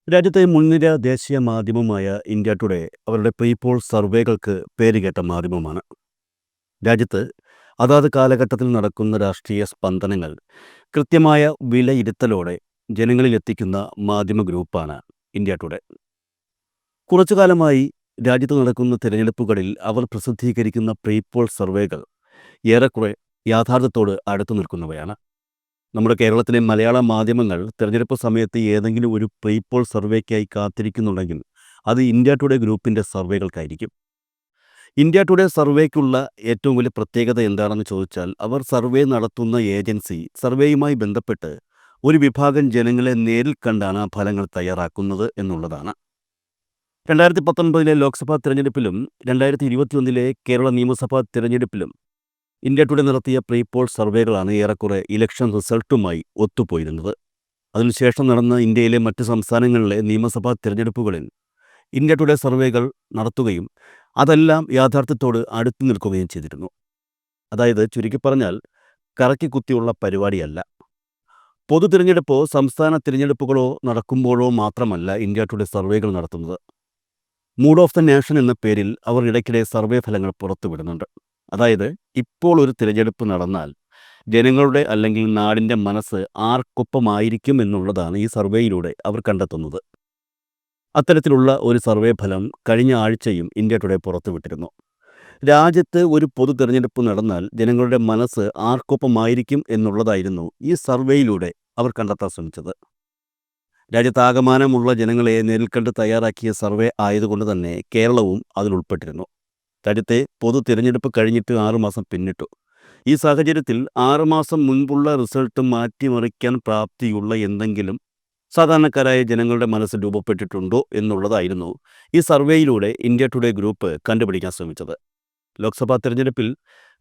രാജ്യത്തെ മുൻനിര ദേശീയ മാധ്യമമായ ഇന്ത്യ ടുഡേ അവരുടെ പ്രീപോൾ സർവേകൾക്ക് പേരുകേട്ട മാധ്യമമാണ്. രാജ്യത്ത് അതാത് കാലഘട്ടത്തിൽ നടക്കുന്ന രാഷ്ട്രീയ സ്പന്ദനങ്ങൾ കൃത്യമായ വിലയിരുത്തലോടെ ജനങ്ങളിലെത്തിക്കുന്ന മാധ്യമ ഗ്രൂപ്പാണ് ഇന്ത്യ ടുഡേ. കുറച്ചു കാലമായി രാജ്യത്ത് നടക്കുന്ന തിരഞ്ഞെടുപ്പുകളിൽ അവർ പ്രസിദ്ധീകരിക്കുന്ന പ്രീപോൾ സർവേകൾ ഏറെക്കുറെ യാഥാർത്ഥ്യത്തോട് അടുത്തു നിൽക്കുന്നവയാണ്. നമ്മുടെ കേരളത്തിലെ മലയാള മാധ്യമങ്ങൾ തിരഞ്ഞെടുപ്പ് സമയത്ത് ഏതെങ്കിലും ഒരു പ്രീപോൾ സർവേക്കായി കാത്തിരിക്കുന്നുണ്ടെങ്കിൽ അത് ഇന്ത്യ ടുഡേ ഗ്രൂപ്പിൻ്റെ സർവേകൾക്കായിരിക്കും. ഇന്ത്യ ടുഡേ സർവേക്കുള്ള ഏറ്റവും വലിയ പ്രത്യേകത എന്താണെന്ന് ചോദിച്ചാൽ, അവർ സർവേ നടത്തുന്ന ഏജൻസി സർവേയുമായി ബന്ധപ്പെട്ട് ഒരു വിഭാഗം ജനങ്ങളെ നേരിൽ കണ്ടാണ് ആ ഫലങ്ങൾ തയ്യാറാക്കുന്നത് എന്നുള്ളതാണ്. 2019 ലോക്സഭാ തിരഞ്ഞെടുപ്പിലും 2021 കേരള നിയമസഭാ തിരഞ്ഞെടുപ്പിലും ഇന്ത്യ ടുഡേ നടത്തിയ പ്രീപോൾ സർവേകളാണ് ഏറെക്കുറെ ഇലക്ഷൻ റിസൾട്ടുമായി ഒത്തുപോയിരുന്നത്. അതിനുശേഷം നടന്ന ഇന്ത്യയിലെ മറ്റ് സംസ്ഥാനങ്ങളിലെ നിയമസഭാ തിരഞ്ഞെടുപ്പുകളിൽ ഇന്ത്യ ടുഡേ സർവേകൾ നടത്തുകയും അതെല്ലാം യാഥാർത്ഥ്യത്തോട് അടുത്തു നിൽക്കുകയും ചെയ്തിരുന്നു. അതായത് ചുരുക്കി പറഞ്ഞാൽ കറക്കി കുത്തിയുള്ള പരിപാടിയല്ല. പൊതു തിരഞ്ഞെടുപ്പോ സംസ്ഥാന തിരഞ്ഞെടുപ്പുകളോ നടക്കുമ്പോഴോ മാത്രമല്ല ഇന്ത്യ ടുഡേ സർവേകൾ നടത്തുന്നത്. മൂഡ് ഓഫ് ദ നേഷൻ എന്ന പേരിൽ അവർ ഇടയ്ക്കിടെ സർവേ ഫലങ്ങൾ പുറത്തുവിടുന്നുണ്ട്. അതായത് ഇപ്പോൾ ഒരു തിരഞ്ഞെടുപ്പ് നടന്നാൽ ജനങ്ങളുടെ അല്ലെങ്കിൽ നാടിൻ്റെ മനസ്സ് ആർക്കൊപ്പമായിരിക്കും എന്നുള്ളതാണ് ഈ സർവേയിലൂടെ അവർ കണ്ടെത്തുന്നത്. അത്തരത്തിലുള്ള ഒരു സർവേ ഫലം കഴിഞ്ഞ ആഴ്ചയും ഇന്ത്യ ടുഡേ പുറത്തുവിട്ടിരുന്നു. രാജ്യത്ത് ഒരു പൊതു തിരഞ്ഞെടുപ്പ് നടന്നാൽ ജനങ്ങളുടെ മനസ്സ് ആർക്കൊപ്പമായിരിക്കും എന്നുള്ളതായിരുന്നു ഈ സർവേയിലൂടെ അവർ കണ്ടെത്താൻ ശ്രമിച്ചത്. രാജ്യത്താകമാനമുള്ള ജനങ്ങളെ നേരിൽ കണ്ട് തയ്യാറാക്കിയ സർവേ ആയതുകൊണ്ട് തന്നെ കേരളവും അതിലുൾപ്പെട്ടിരുന്നു. രാജ്യത്തെ പൊതു തിരഞ്ഞെടുപ്പ് കഴിഞ്ഞിട്ട് 6 മാസം പിന്നിട്ടു. ഈ സാഹചര്യത്തിൽ 6 മാസം മുൻപുള്ള റിസൾട്ട് മാറ്റിമറിക്കാൻ പ്രാപ്തിയുള്ള എന്തെങ്കിലും സാധാരണക്കാരായ ജനങ്ങളുടെ മനസ്സ് രൂപപ്പെട്ടിട്ടുണ്ടോ എന്നുള്ളതായിരുന്നു ഈ സർവേയിലൂടെ ഇന്ത്യ ടുഡേ ഗ്രൂപ്പ് കണ്ടുപിടിക്കാൻ ശ്രമിച്ചത്. ലോക്സഭാ തിരഞ്ഞെടുപ്പിൽ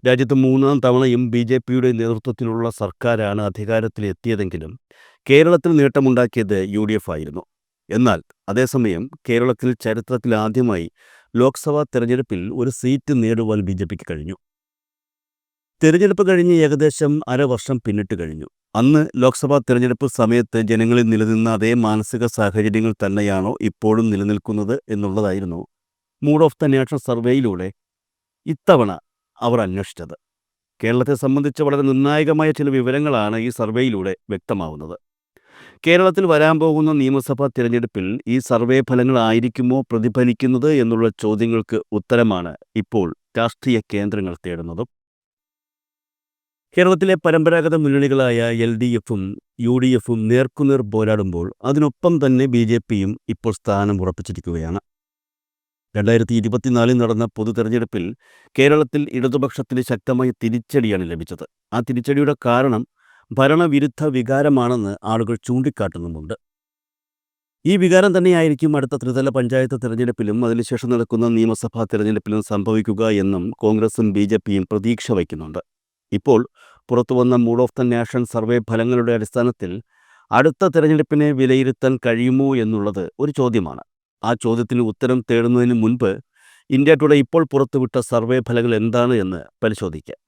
രാജ്യത്ത് 3ാം തവണയും BJPയുടെ നേതൃത്വത്തിലുള്ള സർക്കാരാണ് അധികാരത്തിലെത്തിയതെങ്കിലും കേരളത്തിൽ നേട്ടമുണ്ടാക്കിയത് UDF ആയിരുന്നു. എന്നാൽ അതേസമയം കേരളത്തിൽ ചരിത്രത്തിലാദ്യമായി ലോക്സഭാ തെരഞ്ഞെടുപ്പിൽ ഒരു സീറ്റ് നേടുവാൻ BJPക്ക് കഴിഞ്ഞു. തിരഞ്ഞെടുപ്പ് കഴിഞ്ഞ് ഏകദേശം അരവർഷം പിന്നിട്ട് കഴിഞ്ഞു. അന്ന് ലോക്സഭാ തിരഞ്ഞെടുപ്പ് സമയത്ത് ജനങ്ങളിൽ നിലനിന്ന അതേ മാനസിക സാഹചര്യങ്ങൾ തന്നെയാണോ ഇപ്പോഴും നിലനിൽക്കുന്നത് എന്നുള്ളതായിരുന്നു മൂഡ് ഓഫ് ദ നേഷൻ സർവേയിലൂടെ ഇത്തവണ അവർ അന്വേഷിച്ചത്. കേരളത്തെ സംബന്ധിച്ച് വളരെ നിർണായകമായ ചില വിവരങ്ങളാണ് ഈ സർവേയിലൂടെ വ്യക്തമാവുന്നത്. കേരളത്തിൽ വരാൻ പോകുന്ന നിയമസഭാ തിരഞ്ഞെടുപ്പിൽ ഈ സർവേ ഫലങ്ങളായിരിക്കുമോ പ്രതിഫലിക്കുന്നത് എന്നുള്ള ചോദ്യങ്ങൾക്ക് ഉത്തരമാണ് ഇപ്പോൾ രാഷ്ട്രീയ കേന്ദ്രങ്ങൾ തേടുന്നതും. കേരളത്തിലെ പരമ്പരാഗത മുന്നണികളായ LDFും UDFും നേർക്കുനേർ പോരാടുമ്പോൾ അതിനൊപ്പം തന്നെ BJPയും ഇപ്പോൾ സ്ഥാനം ഉറപ്പിച്ചിരിക്കുകയാണ്. 2024 നടന്ന പൊതു തെരഞ്ഞെടുപ്പിൽ കേരളത്തിൽ ഇടതുപക്ഷത്തിന് ശക്തമായ തിരിച്ചടിയാണ് ലഭിച്ചത്. ആ തിരിച്ചടിയുടെ കാരണം ഭരണവിരുദ്ധ വികാരമാണെന്ന് ആളുകൾ ചൂണ്ടിക്കാട്ടുന്നുമുണ്ട്. ഈ വികാരം തന്നെയായിരിക്കും അടുത്ത ത്രിതല പഞ്ചായത്ത് തിരഞ്ഞെടുപ്പിലും അതിനുശേഷം നടക്കുന്ന നിയമസഭാ തിരഞ്ഞെടുപ്പിലും സംഭവിക്കുക എന്നും കോൺഗ്രസും BJPയും പ്രതീക്ഷ വയ്ക്കുന്നുണ്ട്. ഇപ്പോൾ പുറത്തുവന്ന mood of the nation survey ഫലങ്ങളുടെ അടിസ്ഥാനത്തിൽ അടുത്ത തിരഞ്ഞെടുപ്പിനെ വിലയിരുത്താൻ കഴിയുമോ എന്നുള്ളത് ഒരു ചോദ്യമാണ്. ആ ചോദ്യത്തിന് ഉത്തരം തേടുന്നതിന് മുൻപ് ഇന്ത്യ ടുഡേ ഇപ്പോൾ പുറത്തുവിട്ട സർവേ ഫലങ്ങൾ എന്താണ് എന്ന് പരിശോധിക്കാം.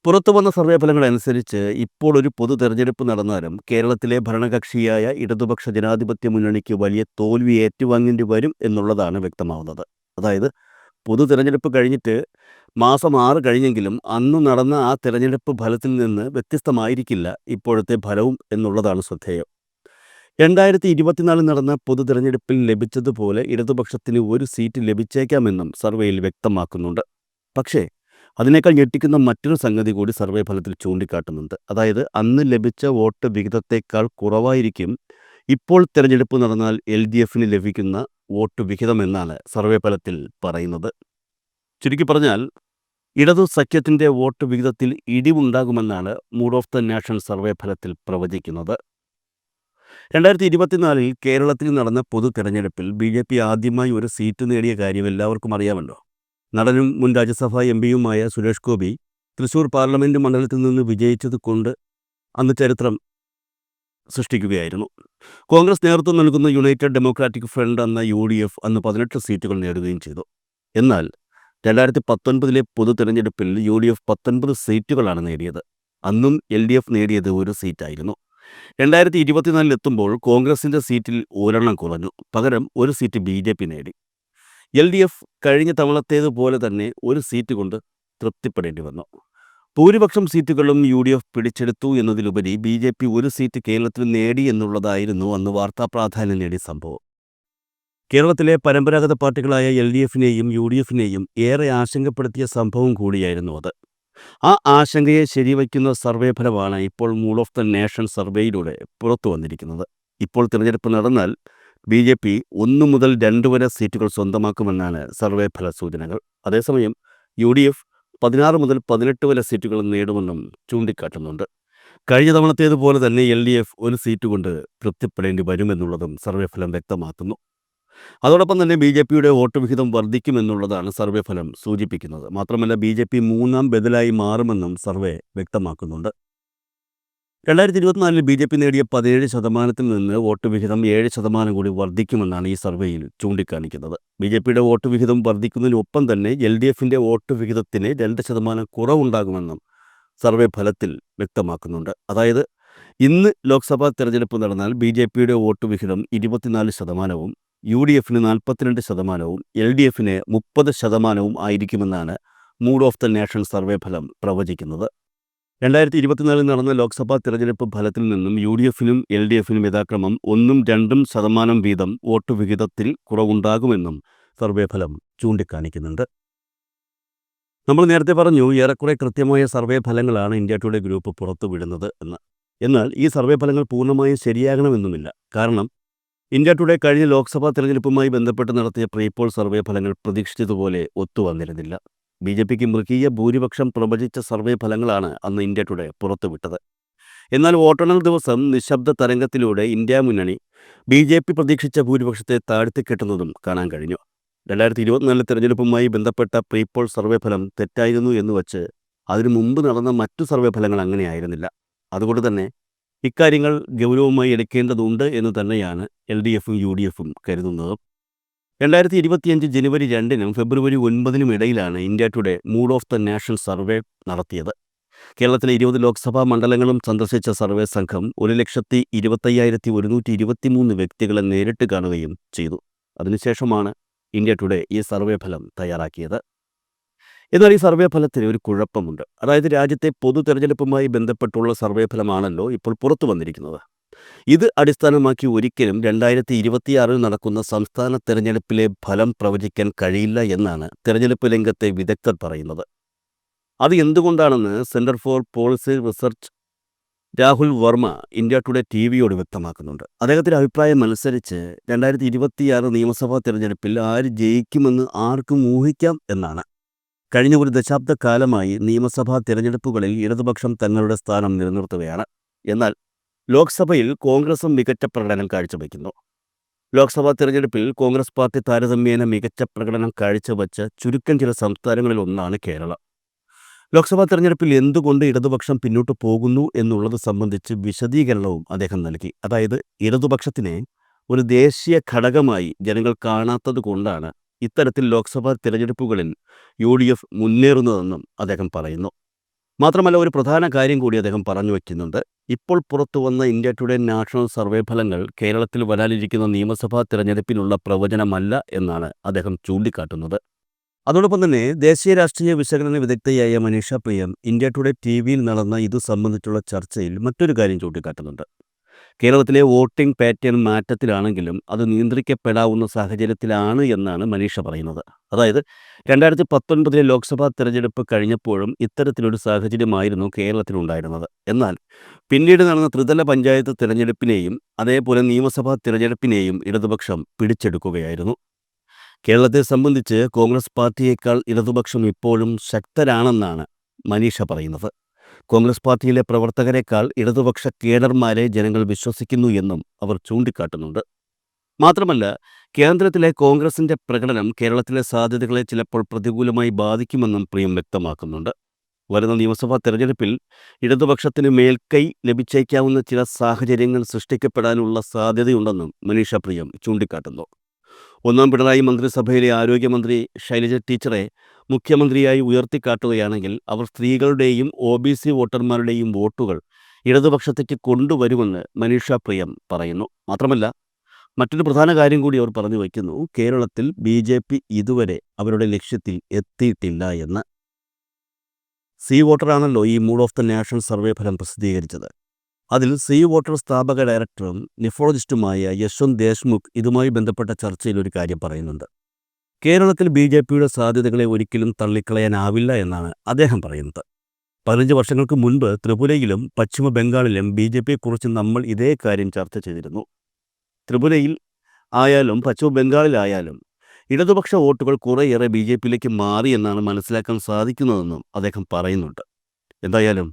പുറത്തുവന്ന സർവേ ഫലങ്ങൾ അനുസരിച്ച് ഇപ്പോൾ ഒരു പൊതു തെരഞ്ഞെടുപ്പ് നടന്നാലും കേരളത്തിലെ ഭരണകക്ഷിയായ ഇടതുപക്ഷ ജനാധിപത്യ മുന്നണിക്ക് വലിയ തോൽവി ഏറ്റുവാങ്ങേണ്ടി വരും എന്നുള്ളതാണ് വ്യക്തമാവുന്നത്. അതായത് പൊതു തിരഞ്ഞെടുപ്പ് കഴിഞ്ഞിട്ട് മാസം 6 കഴിഞ്ഞെങ്കിലും അന്ന് നടന്ന ആ തിരഞ്ഞെടുപ്പ് ഫലത്തിൽ നിന്ന് വ്യത്യസ്തമായിരിക്കില്ല ഇപ്പോഴത്തെ ഫലവും എന്നുള്ളതാണ് ശ്രദ്ധേയം. 2024 നടന്ന പൊതു തിരഞ്ഞെടുപ്പിൽ ലഭിച്ചതുപോലെ ഇടതുപക്ഷത്തിന് ഒരു സീറ്റ് ലഭിച്ചേക്കാമെന്നും സർവേയിൽ വ്യക്തമാക്കുന്നുണ്ട്. പക്ഷേ അതിനേക്കാൾ ഞെട്ടിക്കുന്ന മറ്റൊരു സംഗതി കൂടി സർവേ ഫലത്തിൽ ചൂണ്ടിക്കാട്ടുന്നുണ്ട്. അതായത് അന്ന് ലഭിച്ച വോട്ട് വിഹിതത്തേക്കാൾ കുറവായിരിക്കും ഇപ്പോൾ തിരഞ്ഞെടുപ്പ് നടന്നാൽ LDFന് ലഭിക്കുന്ന വോട്ട് വിഹിതമെന്നാണ് സർവേ ഫലത്തിൽ പറയുന്നത്. ചുരുക്കി പറഞ്ഞാൽ ഇടതു സഖ്യത്തിൻ്റെ വോട്ട് വിഹിതത്തിൽ ഇടിവുണ്ടാകുമെന്നാണ് mood of the nation survey ഫലത്തിൽ പ്രവചിക്കുന്നത്. 2024 കേരളത്തിൽ നടന്ന പൊതു തെരഞ്ഞെടുപ്പിൽ BJP ആദ്യമായി ഒരു സീറ്റ് നേടിയ കാര്യം എല്ലാവർക്കും അറിയാമല്ലോ. നടനും മുൻ രാജ്യസഭാ MPയുമായ സുരേഷ് ഗോപി തൃശൂർ പാർലമെൻറ്റ് മണ്ഡലത്തിൽ നിന്ന് വിജയിച്ചത് കൊണ്ട് അന്ന് ചരിത്രം സൃഷ്ടിക്കുകയായിരുന്നു. കോൺഗ്രസ് നേതൃത്വം നൽകുന്ന യുണൈറ്റഡ് ഡെമോക്രാറ്റിക് ഫ്രണ്ട് എന്ന UDF അന്ന് 18 സീറ്റുകൾ നേടുകയും ചെയ്തു. എന്നാൽ 2019 പൊതു തെരഞ്ഞെടുപ്പിൽ UDF 19 സീറ്റുകളാണ് നേടിയത്. അന്നും LDF നേടിയത് ഒരു സീറ്റായിരുന്നു. 2024 കോൺഗ്രസിന്റെ സീറ്റിൽ ഒരെണ്ണം കുറഞ്ഞു. പകരം ഒരു സീറ്റ് BJP നേടി. LDF കഴിഞ്ഞ തവണത്തേതുപോലെ തന്നെ ഒരു സീറ്റ് കൊണ്ട് തൃപ്തിപ്പെടേണ്ടി വന്നു. ഭൂരിപക്ഷം സീറ്റുകളും UDF പിടിച്ചെടുത്തു എന്നതിലുപരി BJP ഒരു സീറ്റ് കേരളത്തിൽ നേടി എന്നുള്ളതായിരുന്നു അന്ന് വാർത്താ പ്രാധാന്യം നേടിയ സംഭവം. കേരളത്തിലെ പരമ്പരാഗത പാർട്ടികളായ LDFനെയും UDFനെയും ഏറെ ആശങ്കപ്പെടുത്തിയ സംഭവം കൂടിയായിരുന്നു അത്. ആ ആശങ്കയെ ശരിവയ്ക്കുന്ന സർവേ ഫലമാണ് ഇപ്പോൾ മൂഡ് ഓഫ് ദ നേഷൻ സർവേയിലൂടെ പുറത്തു വന്നിരിക്കുന്നത്. ഇപ്പോൾ തിരഞ്ഞെടുപ്പ് നടന്നാൽ BJP 1 മുതൽ 2 വരെ സീറ്റുകൾ സ്വന്തമാക്കുമെന്നാണ് സർവേ ഫല സൂചനകൾ. അതേസമയം UDF 16 മുതൽ 18 വരെ സീറ്റുകൾ നേടുമെന്നും ചൂണ്ടിക്കാട്ടുന്നുണ്ട്. കഴിഞ്ഞ തവണത്തേതുപോലെ തന്നെ LDF ഒരു സീറ്റ് കൊണ്ട് തൃപ്തിപ്പെടേണ്ടി വരുമെന്നുള്ളതും സർവേ ഫലം വ്യക്തമാക്കുന്നു. അതോടൊപ്പം തന്നെ BJPയുടെ വോട്ട് വിഹിതം വർദ്ധിക്കുമെന്നുള്ളതാണ് സർവേ ഫലം സൂചിപ്പിക്കുന്നത്. മാത്രമല്ല BJP 3ാം ബദലായി മാറുമെന്നും സർവേ വ്യക്തമാക്കുന്നുണ്ട്. 2024 BJP നേടിയ 17% നിന്ന് വോട്ട് വിഹിതം 7% കൂടി വർദ്ധിക്കുമെന്നാണ് ഈ സർവേയിൽ ചൂണ്ടിക്കാണിക്കുന്നത്. BJPയുടെ വോട്ട് വിഹിതം വർദ്ധിക്കുന്നതിനൊപ്പം തന്നെ LDFന്റെ വോട്ട് വിഹിതത്തിന് 2% കുറവുണ്ടാകുമെന്നും സർവേ ഫലത്തിൽ വ്യക്തമാക്കുന്നുണ്ട്. അതായത് ഇന്ന് ലോക്സഭാ തെരഞ്ഞെടുപ്പ് നടന്നാൽ BJPയുടെ വോട്ട് വിഹിതം 24%, UDFന് 42%, LDFന് 30% ആയിരിക്കുമെന്നാണ് mood of the nation survey ഫലം പ്രവചിക്കുന്നത്. 2024 നടന്ന ലോക്സഭാ തെരഞ്ഞെടുപ്പ് ഫലത്തിൽ നിന്നും UDFനും LDFനും യഥാക്രമം 1ഉം 2% വീതം വോട്ട് വിഹിതത്തിൽ കുറവുണ്ടാകുമെന്നും സർവേ ഫലം ചൂണ്ടിക്കാണിക്കുന്നുണ്ട്. നമ്മൾ നേരത്തെ പറഞ്ഞു, ഏറെക്കുറെ കൃത്യമായ സർവേ ഫലങ്ങളാണ് ഇന്ത്യ ടുഡേ ഗ്രൂപ്പ് പുറത്തുവിടുന്നത് എന്ന്. എന്നാൽ ഈ സർവേ ഫലങ്ങൾ പൂർണ്ണമായും ശരിയാകണമെന്നുമില്ല. കാരണം ഇന്ത്യ ടുഡേ കഴിഞ്ഞ ലോക്സഭാ തെരഞ്ഞെടുപ്പുമായി ബന്ധപ്പെട്ട് നടത്തിയ പ്രീപോൾ സർവേ ഫലങ്ങൾ പ്രതീക്ഷിച്ചതുപോലെ ഒത്തുവന്നിരുന്നില്ല. BJPക്ക് മൃഗീയ ഭൂരിപക്ഷം പ്രവചിച്ച സർവേ ഫലങ്ങളാണ് അന്ന് ഇന്ത്യ ടുഡേ പുറത്തുവിട്ടത്. എന്നാൽ വോട്ടെണ്ണൽ ദിവസം നിശബ്ദ തരംഗത്തിലൂടെ ഇന്ത്യ മുന്നണി BJP പ്രതീക്ഷിച്ച ഭൂരിപക്ഷത്തെ താഴ്ത്തിക്കെട്ടുന്നതും കാണാൻ കഴിഞ്ഞു. 2024 തെരഞ്ഞെടുപ്പുമായി ബന്ധപ്പെട്ട പ്രീപോൾ സർവേ ഫലം തെറ്റായിരുന്നു എന്ന് വച്ച് അതിനു മുമ്പ് നടന്ന മറ്റു സർവേ ഫലങ്ങൾ അങ്ങനെയായിരുന്നില്ല. അതുകൊണ്ട് തന്നെ ഇക്കാര്യങ്ങൾ ഗൗരവമായി എടുക്കേണ്ടതുണ്ട് എന്ന് തന്നെയാണ് LDFും UDFും കരുതുന്നത്. 2025 ജനുവരി 2-നും ഫെബ്രുവരി 9-നും ഇടയിലാണ് India today mood of the nation survey നടത്തിയത്. കേരളത്തിലെ 20 ലോക്സഭാ മണ്ഡലങ്ങളും സന്ദർശിച്ച സർവേ സംഘം 1,25,123 വ്യക്തികളെ നേരിട്ട് കാണുകയും ചെയ്തു. അതിനുശേഷമാണ് ഇന്ത്യ ടുഡേ ഈ സർവേ ഫലം തയ്യാറാക്കിയത്. എന്നാൽ ഈ സർവേ ഫലത്തിന് ഒരു കുഴപ്പമുണ്ട്. അതായത് രാജ്യത്തെ പൊതു തെരഞ്ഞെടുപ്പുമായി ബന്ധപ്പെട്ടുള്ള സർവേ ഫലമാണല്ലോ ഇപ്പോൾ പുറത്തു വന്നിരിക്കുന്നത്. ഇത് അടിസ്ഥാനമാക്കി ഒരിക്കലും 2026 നടക്കുന്ന സംസ്ഥാന തെരഞ്ഞെടുപ്പിലെ ഫലം പ്രവചിക്കാൻ കഴിയില്ല എന്നാണ് തെരഞ്ഞെടുപ്പ് രംഗത്തെ വിദഗ്ധർ പറയുന്നത്. അത് എന്തുകൊണ്ടാണെന്ന് Centre for Policy Research Rahul Verma India Today TVയോട് വ്യക്തമാക്കുന്നുണ്ട്. അദ്ദേഹത്തിൻ്റെ അഭിപ്രായം അനുസരിച്ച് 2026 നിയമസഭാ തെരഞ്ഞെടുപ്പിൽ ആര് ജയിക്കുമെന്ന് ആർക്കും ഊഹിക്കാം എന്നാണ്. കഴിഞ്ഞ ഒരു ദശാബ്ദക്കാലമായി നിയമസഭാ തിരഞ്ഞെടുപ്പുകളിൽ ഇടതുപക്ഷം തങ്ങളുടെ സ്ഥാനം നിലനിർത്തുകയാണ്. എന്നാൽ ലോക്സഭയിൽ കോൺഗ്രസും മികച്ച പ്രകടനം കാഴ്ചവെക്കുന്നു. ലോക്സഭാ തിരഞ്ഞെടുപ്പിൽ കോൺഗ്രസ് പാർട്ടി താരതമ്യേന മികച്ച പ്രകടനം കാഴ്ചവെച്ച ചുരുക്കം ചില സംസ്ഥാനങ്ങളിൽ ഒന്നാണ് കേരളം. ലോക്സഭാ തെരഞ്ഞെടുപ്പിൽ എന്തുകൊണ്ട് ഇടതുപക്ഷം പിന്നോട്ട് പോകുന്നു എന്നുള്ളത് സംബന്ധിച്ച് വിശദീകരണവും അദ്ദേഹം നൽകി. അതായത് ഇടതുപക്ഷത്തിനെ ഒരു ദേശീയ ഘടകമായി ജനങ്ങൾ കാണാത്തത് കൊണ്ടാണ് ഇത്തരത്തിൽ ലോക്സഭാ തിരഞ്ഞെടുപ്പുകളിൽ UDF മുന്നേറുന്നതെന്നും അദ്ദേഹം പറയുന്നു. മാത്രമല്ല, ഒരു പ്രധാന കാര്യം കൂടി അദ്ദേഹം പറഞ്ഞു വയ്ക്കുന്നുണ്ട്. ഇപ്പോൾ പുറത്തു വന്ന ഇന്ത്യ ടുഡേ നാഷണൽ സർവേ ഫലങ്ങൾ കേരളത്തിൽ വരാനിരിക്കുന്ന നിയമസഭാ തിരഞ്ഞെടുപ്പിനുള്ള പ്രവചനമല്ല എന്നാണ് അദ്ദേഹം ചൂണ്ടിക്കാട്ടുന്നത്. അതോടൊപ്പം തന്നെ ദേശീയ രാഷ്ട്രീയ വിശകലന വിദഗ്ധയായ മനീഷ പ്രിയം ഇന്ത്യ ടുഡേ TVയിൽ നടന്ന ഇതു സംബന്ധിച്ചുള്ള ചർച്ചയിൽ മറ്റൊരു കാര്യം ചൂണ്ടിക്കാട്ടുന്നുണ്ട്. കേരളത്തിലെ വോട്ടിംഗ് പാറ്റേൺ മാറ്റത്തിലാണെങ്കിലും അത് നിയന്ത്രിക്കപ്പെടാവുന്ന സാഹചര്യത്തിലാണ് എന്നാണ് മനീഷ പറയുന്നത്. അതായത് 2019 ലോക്സഭാ തെരഞ്ഞെടുപ്പ് കഴിഞ്ഞപ്പോഴും ഇത്തരത്തിലൊരു സാഹചര്യമായിരുന്നു കേരളത്തിലുണ്ടായിരുന്നത്. എന്നാൽ പിന്നീട് നടന്ന ത്രിതല പഞ്ചായത്ത് തിരഞ്ഞെടുപ്പിനെയും അതേപോലെ നിയമസഭാ തിരഞ്ഞെടുപ്പിനെയും ഇടതുപക്ഷം പിടിച്ചെടുക്കുകയായിരുന്നു. കേരളത്തെ സംബന്ധിച്ച് കോൺഗ്രസ് പാർട്ടിയേക്കാൾ ഇടതുപക്ഷം ഇപ്പോഴും ശക്തരാണെന്നാണ് മനീഷ പറയുന്നത്. കോൺഗ്രസ് പാർട്ടിയിലെ പ്രവർത്തകരെക്കാൾ ഇടതുപക്ഷ കേഡർമാരെ ജനങ്ങൾ വിശ്വസിക്കുന്നു എന്നും അവർ ചൂണ്ടിക്കാട്ടുന്നുണ്ട്. മാത്രമല്ല, കേന്ദ്രത്തിലെ കോൺഗ്രസിന്റെ പ്രകടനം കേരളത്തിലെ സാധ്യതകളെ ചിലപ്പോൾ പ്രതികൂലമായി ബാധിക്കുമെന്നും പ്രിയം വ്യക്തമാക്കുന്നുണ്ട്. വരുന്ന നിയമസഭാ തെരഞ്ഞെടുപ്പിൽ ഇടതുപക്ഷത്തിന് മേൽക്കൈ ലഭിച്ചേക്കാവുന്ന ചില സാഹചര്യങ്ങൾ സൃഷ്ടിക്കപ്പെടാനുള്ള സാധ്യതയുണ്ടെന്നും മനീഷ പ്രിയം ചൂണ്ടിക്കാട്ടുന്നു. ഒന്നാം പിണറായി മന്ത്രിസഭയിലെ ആരോഗ്യമന്ത്രി ശൈലജ ടീച്ചറെ മുഖ്യമന്ത്രിയായി ഉയർത്തിക്കാട്ടുകയാണെങ്കിൽ അവർ സ്ത്രീകളുടെയും OBC വോട്ടർമാരുടെയും വോട്ടുകൾ ഇടതുപക്ഷത്തേക്ക് കൊണ്ടുവരുമെന്ന് മനീഷ പ്രിയം പറയുന്നു. മാത്രമല്ല, മറ്റൊരു പ്രധാന കാര്യം കൂടി അവർ പറഞ്ഞു വയ്ക്കുന്നു. കേരളത്തിൽ ബി.ജെ.പി. ഇതുവരെ അവരുടെ ലക്ഷ്യത്തിൽ എത്തിയിട്ടില്ല എന്ന്. സീ വോട്ടറാണല്ലോ ഈ mood of the nation survey ഫലം പ്രസിദ്ധീകരിച്ചത്. അതിൽ സീ വോട്ടർ സ്ഥാപക ഡയറക്ടറും നെഫ്രോളജിസ്റ്റുമായ യശ്വന്ത് ദേശ്മുഖ് ഇതുമായി ബന്ധപ്പെട്ട ചർച്ചയിൽ ഒരു കാര്യം പറയുന്നുണ്ട്. കേരളത്തിൽ ബി.ജെ.പിയുടെ സാധ്യതകളെ ഒരിക്കലും തള്ളിക്കളയാനാവില്ല എന്നാണ് അദ്ദേഹം പറയുന്നത്. 15 വർഷങ്ങൾക്ക് മുൻപ് ത്രിപുരയിലും പശ്ചിമ ബംഗാളിലും ബി.ജെ.പിയെക്കുറിച്ച് നമ്മൾ ഇതേ കാര്യം ചർച്ച ചെയ്തിരുന്നു. ത്രിപുരയിൽ ആയാലും പശ്ചിമ ബംഗാളിലായാലും ഇടതുപക്ഷ വോട്ടുകൾ കുറേയേറെ ബി.ജെ.പിയിലേക്ക് മാറി എന്നാണ് മനസ്സിലാക്കാൻ സാധിക്കുന്നതെന്നും അദ്ദേഹം പറയുന്നുണ്ട്. എന്തായാലും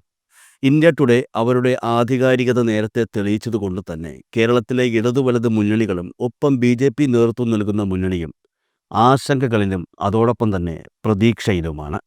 ഇന്ത്യ ടുഡേ അവരുടെ ആധികാരികത നേരത്തെ തെളിയിച്ചതുകൊണ്ട് തന്നെ കേരളത്തിലെ ഇടതുവലത് മുന്നണികളും ഒപ്പം ബി.ജെ.പി. നേതൃത്വം നൽകുന്ന മുന്നണിയും ആശങ്കകളിലും അതോടൊപ്പം തന്നെ പ്രതീക്ഷയിലുമാണ്.